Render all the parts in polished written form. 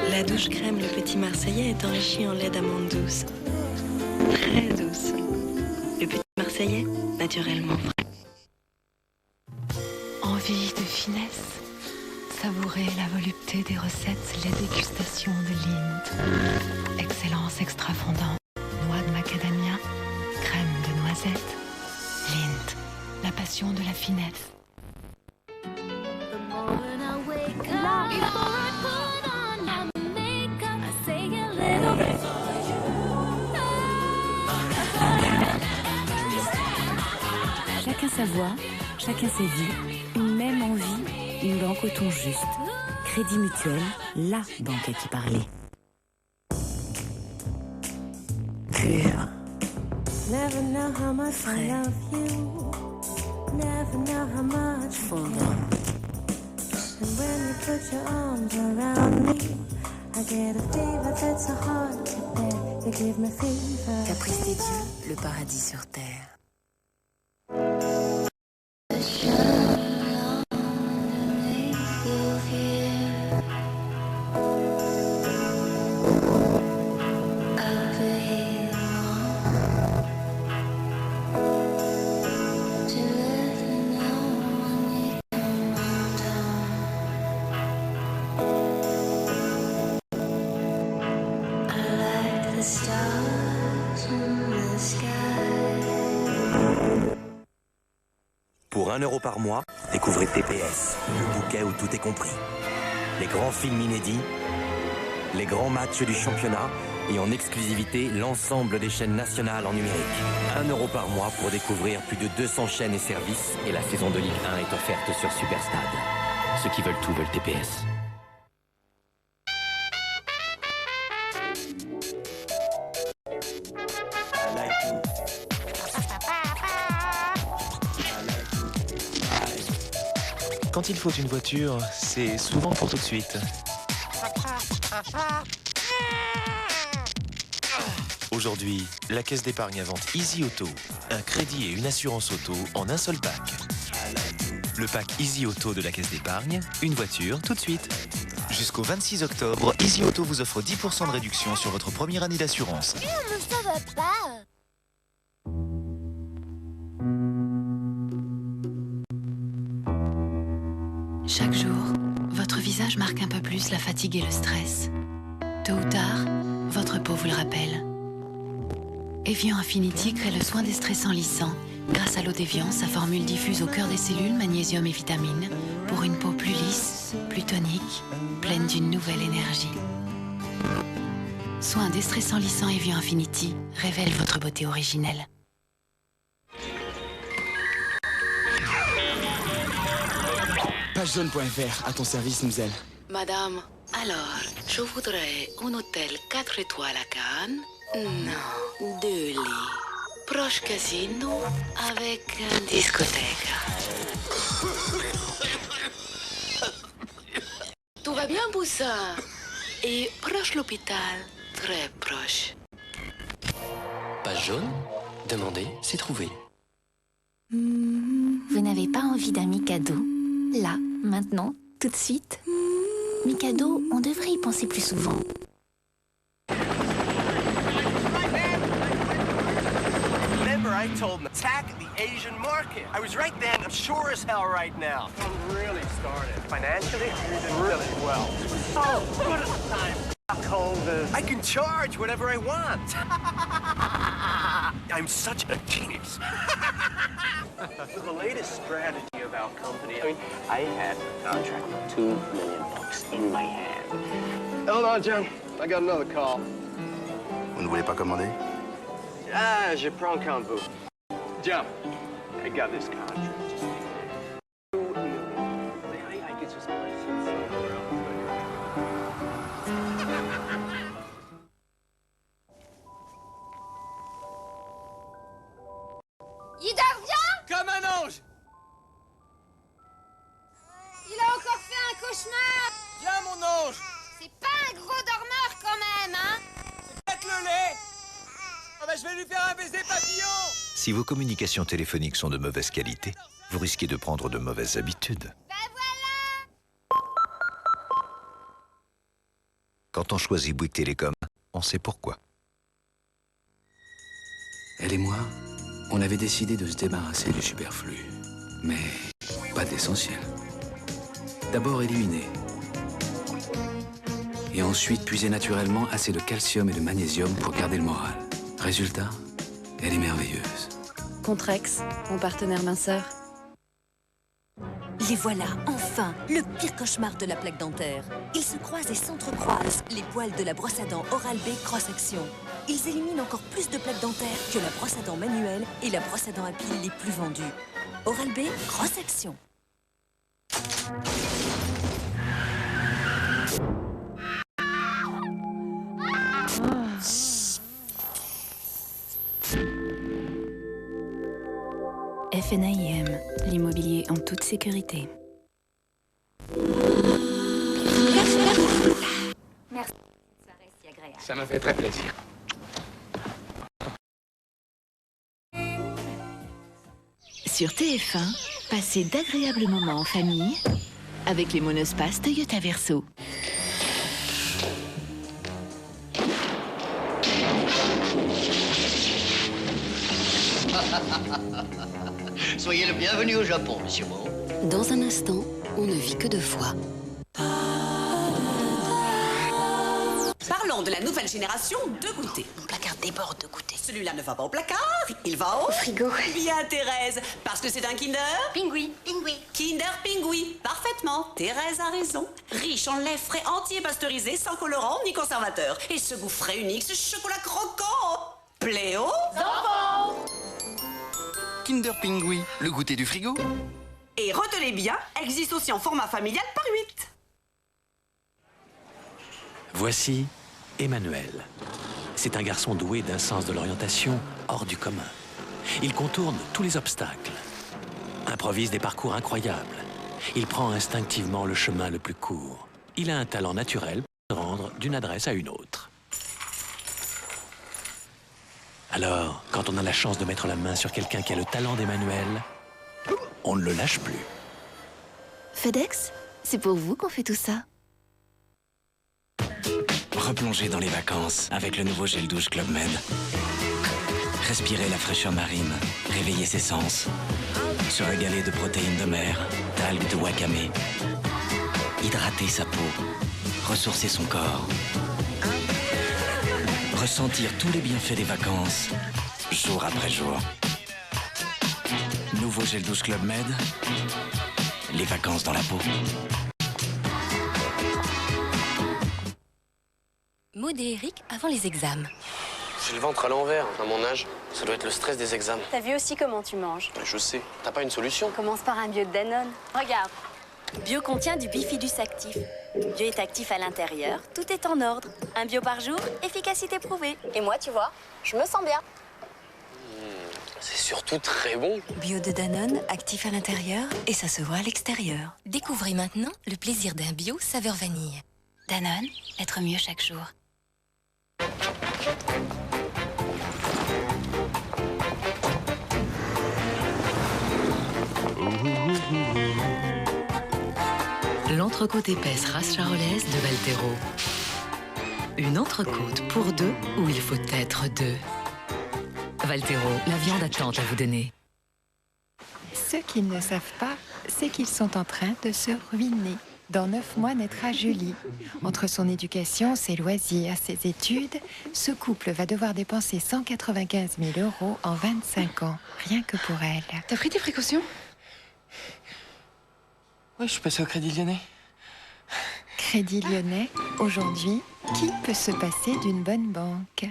La douche crème Le Petit Marseillais est enrichie en lait d'amande douce. Très douce. Le Petit Marseillais, naturellement frais. Envie de finesse, savourer la volupté des recettes, les dégustations de Lindt. Excellence extra fondante, noix de macadamia, crème de noisette. Lindt, la passion de la finesse. Chacun sa voix, chacun ses vies, une même envie, une banque au ton juste. Crédit Mutuel, la banque à qui parler. Pur. Never know how much I love you. Never know how much Fondant. And when you put your arms around me, I get a fever that's so hard to bear. You give me fever. Caprice des dieux, le paradis sur terre. Pour 1 euro par mois, découvrez TPS, le bouquet où tout est compris. Les grands films inédits, les grands matchs du championnat et en exclusivité l'ensemble des chaînes nationales en numérique. 1 euro par mois pour découvrir plus de 200 chaînes et services et la saison de Ligue 1 est offerte sur Superstade. Ceux qui veulent tout veulent TPS. Quand il faut une voiture, c'est souvent pour tout de suite. Aujourd'hui, la Caisse d'épargne invente Easy Auto, un crédit et une assurance auto en un seul pack. Le pack Easy Auto de la Caisse d'épargne, une voiture tout de suite. Jusqu'au 26 octobre, Easy Auto vous offre 10% de réduction sur votre première année d'assurance. Ça va pas. Chaque jour, votre visage marque un peu plus la fatigue et le stress. Tôt ou tard, votre peau vous le rappelle. Evian Infinity crée le soin déstressant lissant. Grâce à l'eau d'Evian, sa formule diffuse au cœur des cellules magnésium et vitamines pour une peau plus lisse, plus tonique, pleine d'une nouvelle énergie. Soin déstressant lissant Evian Infinity révèle votre beauté originelle. Pagejaune.fr, à ton service, Mzelle. Madame, alors, je voudrais un hôtel 4 étoiles à Cannes. Non, 2 lits. Proche casino avec une discothèque. Tout va bien, Poussin? Et proche l'hôpital, très proche. Page jaune? Demandez, c'est trouvé. Vous n'avez pas envie d'un Mikado? Là, maintenant, tout de suite? Mikado, on devrait y penser plus souvent. Remember, I told him, attack the Asian market. I was right then, I'm sure as hell right now. I'm really started. Financially, you're doing really well. Oh, good at the time. I can charge whatever I want. I'm such a genius. The latest strategy of our company, I mean, I had a contract for $2 million in my hand. Hold on, John. I got another call. Vous ne voulez pas commander? Ah, je prends quand vous. John, I got this contract. $2 million. I get just Ida, reviens! Comme un ange! Il a encore fait un cauchemar! Viens, mon ange! C'est pas un gros dormeur quand même, hein? Faites le lait. Ah bah je vais lui faire un baiser papillon. Si vos communications téléphoniques sont de mauvaise qualité, vous risquez de prendre de mauvaises habitudes. Quand on choisit Bouygues Télécom, on sait pourquoi. Elle et moi, on avait décidé de se débarrasser du superflu. Mais pas de l'essentiel. D'abord éliminer. Et ensuite puiser naturellement assez de calcium et de magnésium pour garder le moral. Résultat, elle est merveilleuse. Contrex, mon partenaire minceur. Les voilà, enfin, le pire cauchemar de la plaque dentaire. Ils se croisent et s'entrecroisent, les poils de la brosse à dents Oral-B Cross Action. Ils éliminent encore plus de plaques dentaires que la brosse à dents manuelle et la brosse à dents à piles les plus vendues. Oral-B Cross Action. FNAIM, l'immobilier en toute sécurité. Merci. Ça m'a fait très plaisir. Sur TF1, passez d'agréables moments en famille avec les monospaces Toyota Verso. Soyez le bienvenu au Japon, monsieur Mo. Dans un instant, on ne vit que 2 fois. Parlons de la nouvelle génération de goûter. Mon placard déborde de goûter. Celui-là ne va pas au placard, il va au frigo. Bien, Thérèse, parce que c'est un Kinder Pingui. Pingui. Kinder Pingui, parfaitement. Thérèse a raison. Riche en lait frais entier pasteurisé, sans colorant ni conservateur. Et ce goût frais unique, ce chocolat croquant. Plaît aux enfants. Kinder Pingui, le goûter du frigo. Et retenez bien, existe aussi en format familial par 8. Voici Emmanuel. C'est un garçon doué d'un sens de l'orientation hors du commun. Il contourne tous les obstacles, improvise des parcours incroyables. Il prend instinctivement le chemin le plus court. Il a un talent naturel pour se rendre d'une adresse à une autre. Alors, quand on a la chance de mettre la main sur quelqu'un qui a le talent d'Emmanuel, on ne le lâche plus. FedEx, c'est pour vous qu'on fait tout ça. Replongez dans les vacances avec le nouveau gel douche Club Med. Respirez la fraîcheur marine, réveillez ses sens. Se régaler de protéines de mer, d'algues de wakame. Hydrater sa peau, ressourcer son corps. Ressentir tous les bienfaits des vacances, jour après jour. Nouveau gel douche Club Med, les vacances dans la peau. Maud et Eric avant les examens. J'ai le ventre à l'envers, à mon âge. Ça doit être le stress des examens. T'as vu aussi comment tu manges? Je sais. T'as pas une solution? Commence par un bio de Danone. Regarde. Bio contient du bifidus actif. Bio est actif à l'intérieur, tout est en ordre. Un bio par jour, efficacité prouvée. Et moi, tu vois, je me sens bien. C'est surtout très bon. Bio de Danone, actif à l'intérieur et ça se voit à l'extérieur. Découvrez maintenant le plaisir d'un bio saveur vanille. Danone, être mieux chaque jour. L'entrecôte épaisse race charolaise de Valtero. Une entrecôte pour 2 où il faut être 2. Valtero, la viande attente à vous donner. Ce qu'ils ne savent pas, c'est qu'ils sont en train de se ruiner. Dans 9 mois naîtra Julie. Entre son éducation, ses loisirs, ses études, ce couple va devoir dépenser 195 000 € en 25 ans, rien que pour elle. T'as pris tes précautions? Ouais, je suis passé au Crédit Lyonnais. Crédit Lyonnais, aujourd'hui, qui peut se passer d'une bonne banque?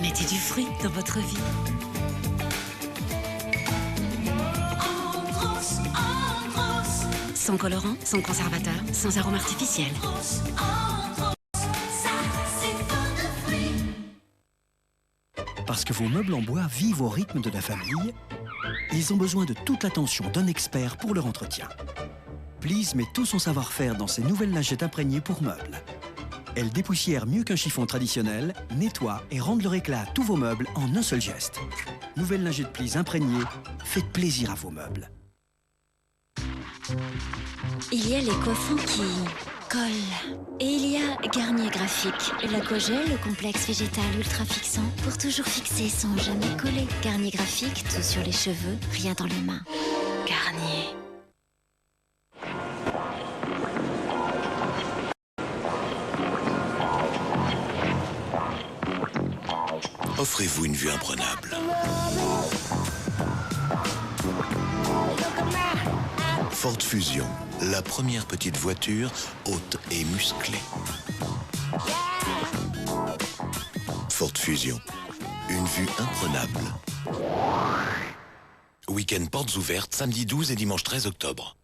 Mettez du fruit dans votre vie. Sans colorant, sans conservateur, sans arôme artificiel. Parce que vos meubles en bois vivent au rythme de la famille, ils ont besoin de toute l'attention d'un expert pour leur entretien. Please met tout son savoir-faire dans ces nouvelles lingettes imprégnées pour meubles. Elles dépoussièrent mieux qu'un chiffon traditionnel, nettoient et rendent leur éclat à tous vos meubles en un seul geste. Nouvelle lingette Please imprégnée, faites plaisir à vos meubles. Il y a les coiffants qui collent. Et il y a Garnier Graphique. L'aquagel, le complexe végétal ultra fixant pour toujours fixer sans jamais coller. Garnier Graphique, tout sur les cheveux, rien dans les mains. Garnier. Offrez-vous une vue imprenable. Ford Fusion, la première petite voiture haute et musclée. Ford Fusion, une vue imprenable. Week-end portes ouvertes, samedi 12 et dimanche 13 octobre.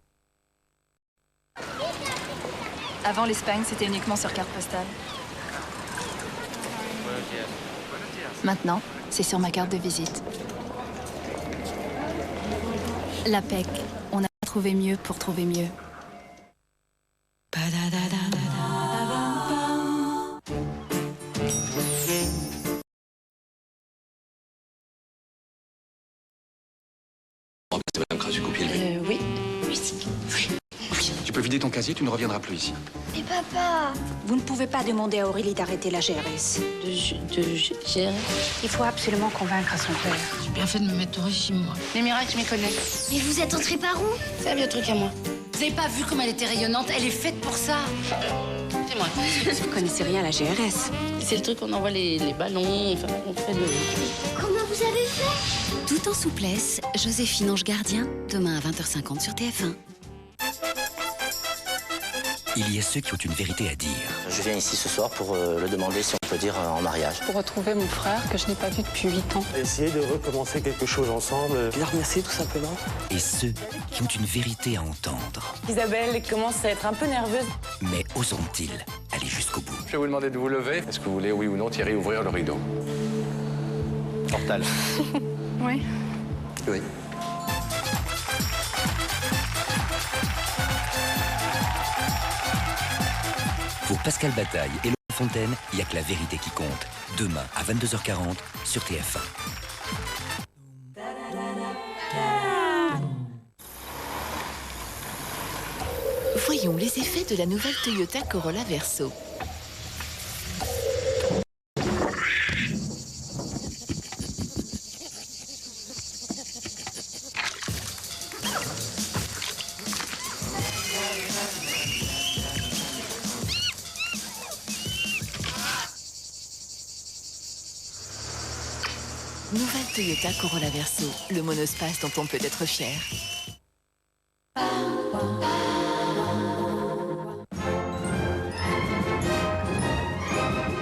Avant l'Espagne, c'était uniquement sur carte postale. Maintenant, c'est sur ma carte de visite. La PEC, on a trouvé mieux pour trouver mieux. C'est Madame Krasuko-Pied. Oui. Tu peux vider ton casier, tu ne reviendras plus ici. Mais papa, Vous ne pouvez pas demander à Aurélie d'arrêter la GRS. GRS. Il faut absolument convaincre son père. J'ai bien fait de me mettre au régime, moi. Les miracles, je m'y connais. mais vous êtes entré par où? C'est un vieux truc à moi. Vous avez pas vu comme elle était rayonnante? Elle est faite pour ça. C'est moi. Vous connaissez rien à la GRS. C'est le truc qu'on envoie les ballons, enfin, on fait le... Comment vous avez fait? Tout en souplesse, Joséphine Ange Gardien, demain à 20h50 sur TF1. Il y a ceux qui ont une vérité à dire. Je viens ici ce soir pour le demander, si on peut dire, en mariage. Pour retrouver mon frère que je n'ai pas vu depuis 8 ans. Essayer de recommencer quelque chose ensemble. La remercier tout simplement. Et ceux qui ont une vérité à entendre. Isabelle commence à être un peu nerveuse. Mais oseront-ils aller jusqu'au bout? Je vais vous demander de vous lever. Est-ce que vous voulez, oui ou non, Thierry, ouvrir le rideau? Portal. Oui. Oui. Pour Pascal Bataille et Laurent Fontaine, il n'y a que la vérité qui compte. Demain à 22h40 sur TF1. Voyons les effets de la nouvelle Toyota Corolla Verso. Nouvelle Toyota Corolla Verso, le monospace dont on peut être fier.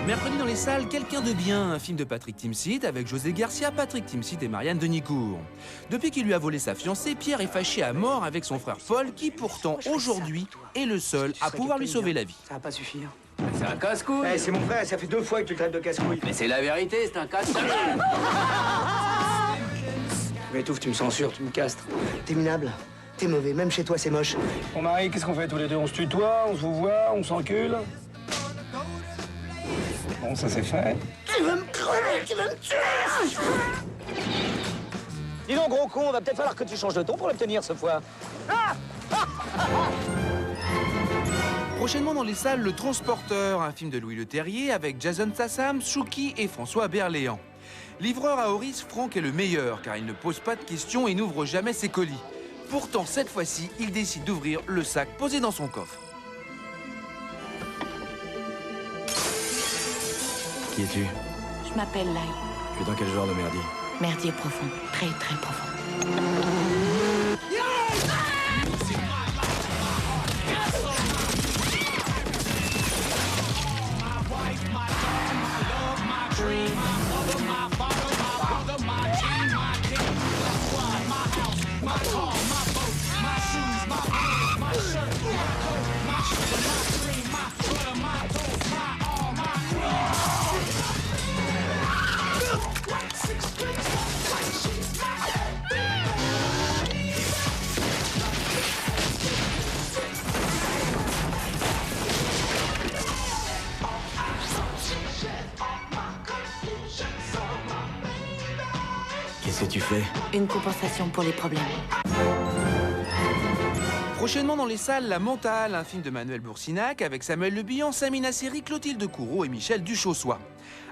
Mercredi dans les salles, Quelqu'un de bien, un film de Patrick Timsit avec José Garcia, Patrick Timsit et Marianne Denicourt. Depuis qu'il lui a volé sa fiancée, Pierre est fâché à mort avec son frère Paul, qui pourtant aujourd'hui est le seul à pouvoir lui sauver la vie. Ça va pas suffire. C'est un casse-couille. Eh, c'est mon frère, ça fait 2 fois que tu le traites de casse-couille. Mais c'est la vérité, c'est un casse-couille. Mais tout, tu me censures, tu me castres. T'es minable, t'es mauvais, même chez toi c'est moche. Mon mari, qu'est-ce qu'on fait tous les deux? On se tutoie, on se vous voit, on s'encule. Bon, ça c'est fait. Tu veux me crever, tu veux me tuer! Dis donc, gros con, va peut-être falloir que tu changes de ton pour l'obtenir ce fois. Prochainement dans les salles, Le Transporteur, un film de Louis Leterrier avec Jason Statham, Chouki et François Berléand. Livreur à Horis, Franck est le meilleur car il ne pose pas de questions et n'ouvre jamais ses colis. Pourtant, cette fois-ci, il décide d'ouvrir le sac posé dans son coffre. Qui es-tu? Je m'appelle Lai. Tu es dans quel genre de merdier? Merdier profond, très très profond. tu fais? Une compensation pour les problèmes. Prochainement dans les salles, La Mentale, un film de Manuel Bourcinac avec Samuel Le Bihan, Samina Seri, Clotilde Courreau et Michel Duchossois.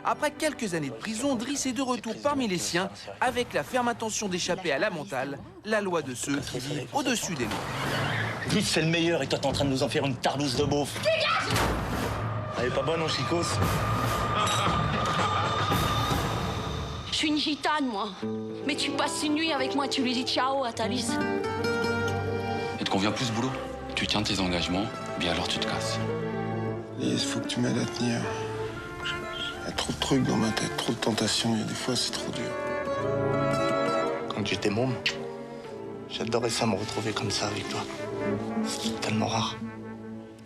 Après quelques années de prison, Driss est de retour parmi les siens avec la ferme intention d'échapper à La Mentale, la loi de ceux qui vivent au-dessus des lois. Driss, c'est le meilleur et toi t'es en train de nous en faire une tarlouse de beauf. Dégage! Elle est pas bonne en chicos? Je suis une gitane, moi. Mais tu passes une nuit avec moi, tu lui dis ciao à Thalys. Et te convient plus ce boulot? Tu tiens tes engagements, bien alors tu te casses. Lise, faut que tu m'aides à tenir. Il y a trop de trucs dans ma tête, trop de tentations, et des fois c'est trop dur. Quand j'étais môme, j'adorais ça, me retrouver comme ça avec toi. C'est tellement rare.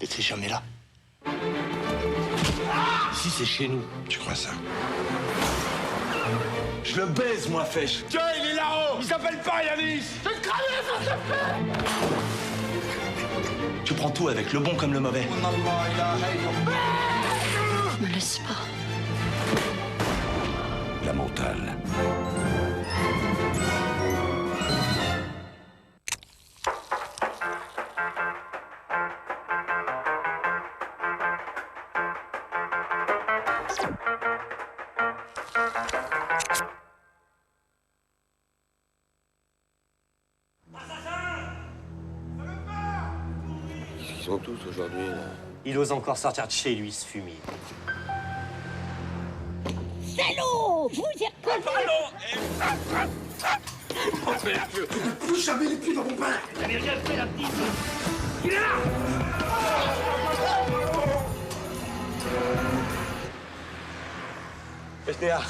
Et t'es jamais là. Ici, c'est chez nous. Tu crois ça? Je le baise, moi, Fèche. Tiens, il est là-haut. Il s'appelle pas Yanis. Je te crame, ça se fait. Tu prends tout avec le bon comme le mauvais. Me laisse pas. La Mentale. Ils sont tous aujourd'hui, là. Il ose encore sortir de chez lui, ce fumier. Salaud! Vous y Pousse jamais les pieds dans mon pain. T'avais rien fait, la petite. Il est là. SDA,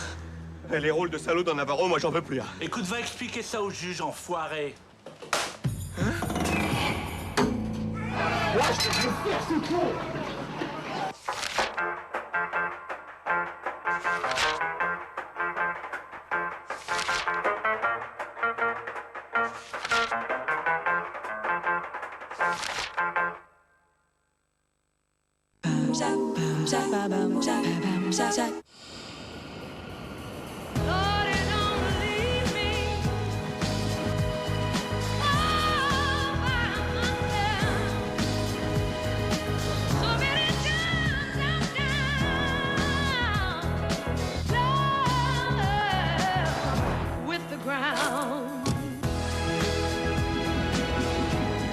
Les rôles de salaud dans Navarro, moi j'en veux plus. écoute, va expliquer ça au juge, enfoiré.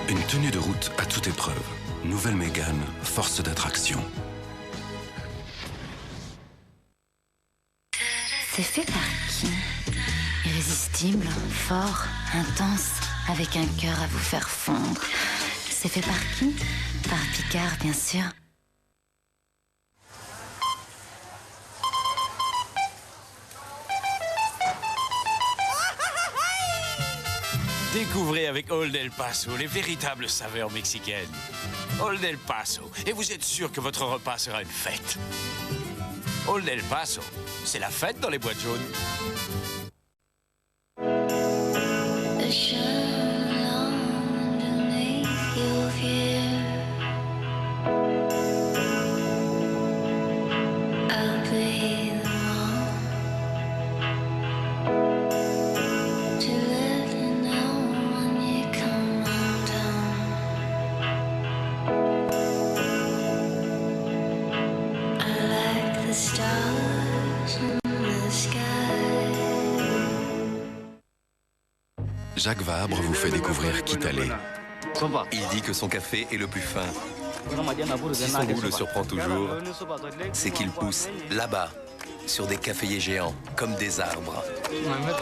Une tenue de route à toute épreuve. Nouvelle Mégane, force d'attraction. C'est fait par qui? Irrésistible, fort, intense, avec un cœur à vous faire fondre. C'est fait par qui? Par Picard, bien sûr. Découvrez avec Old El Paso les véritables saveurs mexicaines. Old El Paso, et vous êtes sûr que votre repas sera une fête. Old El Paso, c'est la fête dans les boîtes jaunes. Jacques Vabre vous fait découvrir Kitale. Il dit que son café est le plus fin. Si son goût le surprend toujours, c'est qu'il pousse là-bas, sur des caféiers géants, comme des arbres.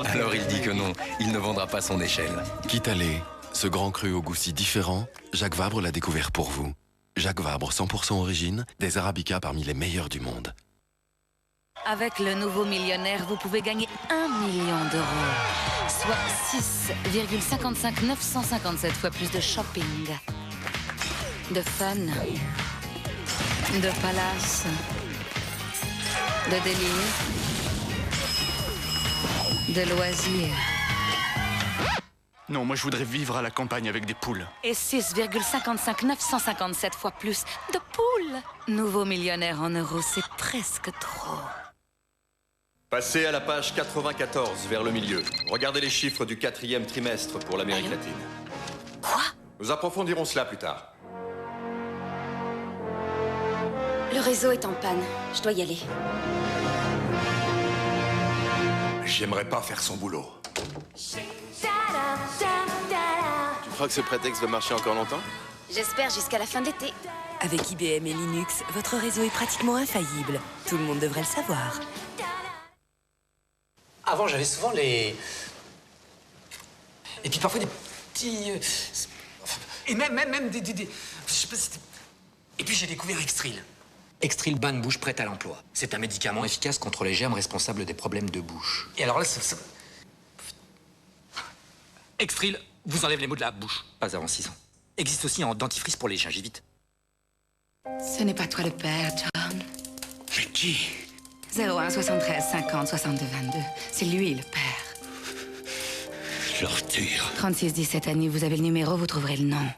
Alors il dit que non, il ne vendra pas son échelle. Kitale, ce grand cru au goût si différent, Jacques Vabre l'a découvert pour vous. Jacques Vabre, 100% origine, des Arabicas parmi les meilleurs du monde. Avec le nouveau millionnaire, vous pouvez gagner 1 million d'euros, soit 6,55 957 fois plus de shopping, de fun, de palace, de délire, de loisirs. Non, moi je voudrais vivre à la campagne avec des poules. Et 6,55 957 fois plus de poules. Nouveau millionnaire en euros, c'est presque trop. Passez à la page 94, vers le milieu. Regardez les chiffres du 4e trimestre pour l'Amérique latine. Quoi? Nous approfondirons cela plus tard. Le réseau est en panne. Je dois y aller. J'aimerais pas faire son boulot. Tu crois que ce prétexte va marcher encore longtemps? J'espère jusqu'à la fin d'été. Avec IBM et Linux, votre réseau est pratiquement infaillible. Tout le monde devrait le savoir. Avant, j'avais souvent les... Et puis parfois des petits... Et même des... Je sais pas si c'était... Et puis j'ai découvert Extril. Extril, bain de bouche prêt à l'emploi. C'est un médicament efficace contre les germes responsables des problèmes de bouche. Et alors là, Extril vous enlève les maux de la bouche, pas avant 6 ans. Existe aussi en dentifrice pour les gingivite. Ce n'est pas toi le père, John. Mais qui? 01 73 50 62 22. C'est lui le père. Je le retire. 36 17 années, vous avez le numéro, vous trouverez le nom.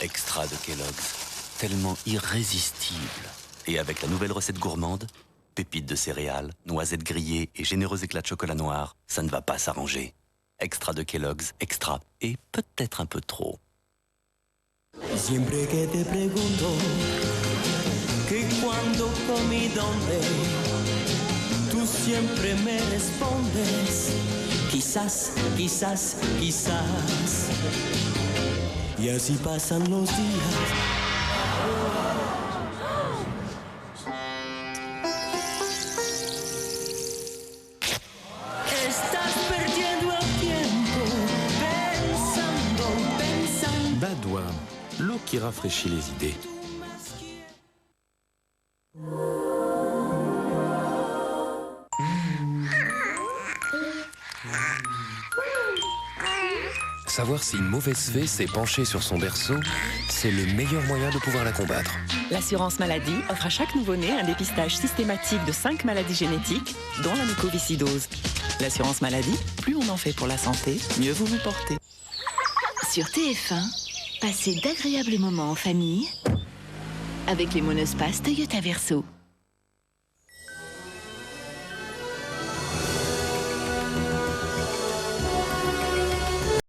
Extra de Kellogg's. Tellement irrésistible. Et avec la nouvelle recette gourmande, pépites de céréales, noisettes grillées et généreux éclats de chocolat noir, ça ne va pas s'arranger. Extra de Kellogg's, extra et peut-être un peu trop. Siempre que te pregunto que cuando comí dónde, tú siempre me respondes quizás, quizás, quizás. Y así pasan los días. Estás perdiendo el tiempo pensando. Badois, l'eau qui rafraîchit les idées. Savoir si une mauvaise fée s'est penchée sur son berceau, c'est le meilleur moyen de pouvoir la combattre. L'assurance maladie offre à chaque nouveau-né un dépistage systématique de 5 maladies génétiques, dont la mucoviscidose. L'assurance maladie, plus on en fait pour la santé, mieux vous vous portez. Sur TF1, passez d'agréables moments en famille avec les monospaces Toyota Verso.